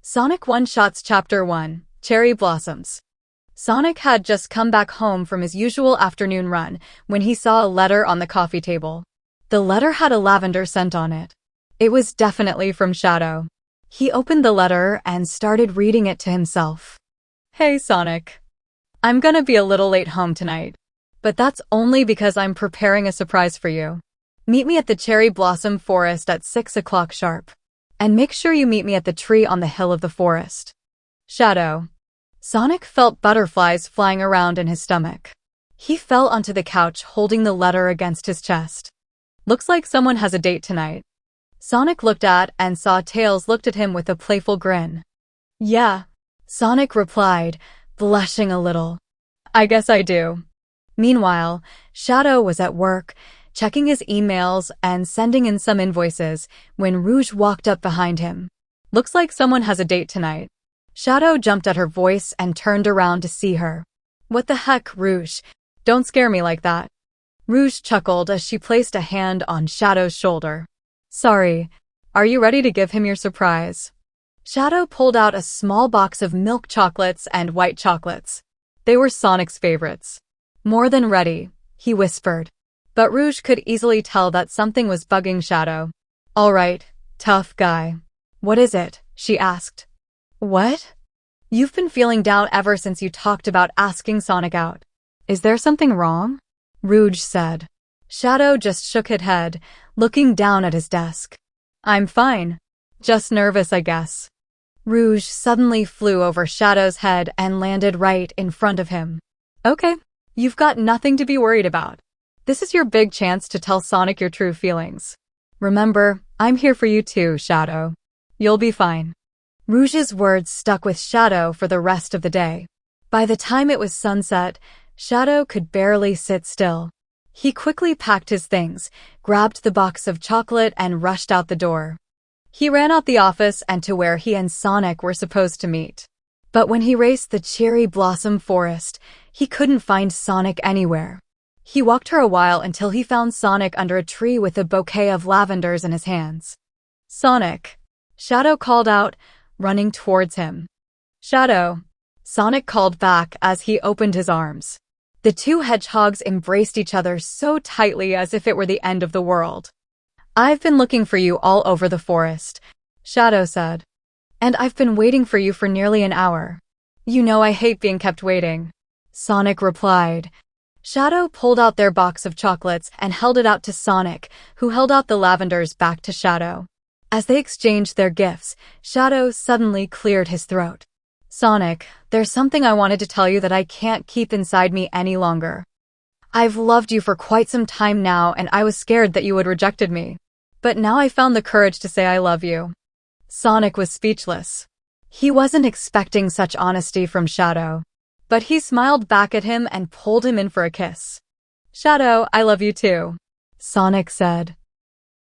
Sonic One Shots Chapter 1, Cherry Blossoms. Sonic had just come back home from his usual afternoon run when he saw a letter on the coffee table. The letter had a lavender scent on it. It was definitely from Shadow. He opened the letter and started reading it to himself. Hey Sonic. I'm gonna be a little late home tonight. But that's only because I'm preparing a surprise for you. Meet me at the cherry blossom forest at 6 o'clock sharp. And make sure you meet me at the tree on the hill of the forest. Shadow. Sonic felt butterflies flying around in his stomach. He fell onto the couch holding the letter against his chest. Looks like someone has a date tonight. Sonic looked at and saw Tails looked at him with a playful grin. Yeah, Sonic replied, blushing a little. I guess I do. Meanwhile, Shadow was at work, checking his emails and sending in some invoices when Rouge walked up behind him. Looks like someone has a date tonight. Shadow jumped at her voice and turned around to see her. What the heck, Rouge? Don't scare me like that. Rouge chuckled as she placed a hand on Shadow's shoulder. Sorry. Are you ready to give him your surprise? Shadow pulled out a small box of milk chocolates and white chocolates. They were Sonic's favorites. More than ready, he whispered. But Rouge could easily tell that something was bugging Shadow. All right, tough guy. What is it? She asked. What? You've been feeling down ever since you talked about asking Sonic out. Is there something wrong? Rouge said. Shadow just shook his head, looking down at his desk. I'm fine. Just nervous, I guess. Rouge suddenly flew over Shadow's head and landed right in front of him. Okay, you've got nothing to be worried about. This is your big chance to tell Sonic your true feelings. Remember, I'm here for you too, Shadow. You'll be fine. Rouge's words stuck with Shadow for the rest of the day. By the time it was sunset, Shadow could barely sit still. He quickly packed his things, grabbed the box of chocolate and rushed out the door. He ran out the office and to where he and Sonic were supposed to meet. But when he raced the cherry blossom forest, he couldn't find Sonic anywhere. He walked for a while until he found Sonic under a tree with a bouquet of lavenders in his hands. Sonic. Shadow called out, running towards him. Shadow. Sonic called back as he opened his arms. The two hedgehogs embraced each other so tightly as if it were the end of the world. I've been looking for you all over the forest, Shadow said. And I've been waiting for you for nearly an hour. You know I hate being kept waiting. Sonic replied. Shadow pulled out their box of chocolates and held it out to Sonic, who held out the lavenders back to Shadow. As they exchanged their gifts, Shadow suddenly cleared his throat. Sonic, there's something I wanted to tell you that I can't keep inside me any longer. I've loved you for quite some time now and I was scared that you had rejected me. But now I found the courage to say I love you. Sonic was speechless. He wasn't expecting such honesty from Shadow. But he smiled back at him and pulled him in for a kiss. Shadow, I love you too, Sonic said.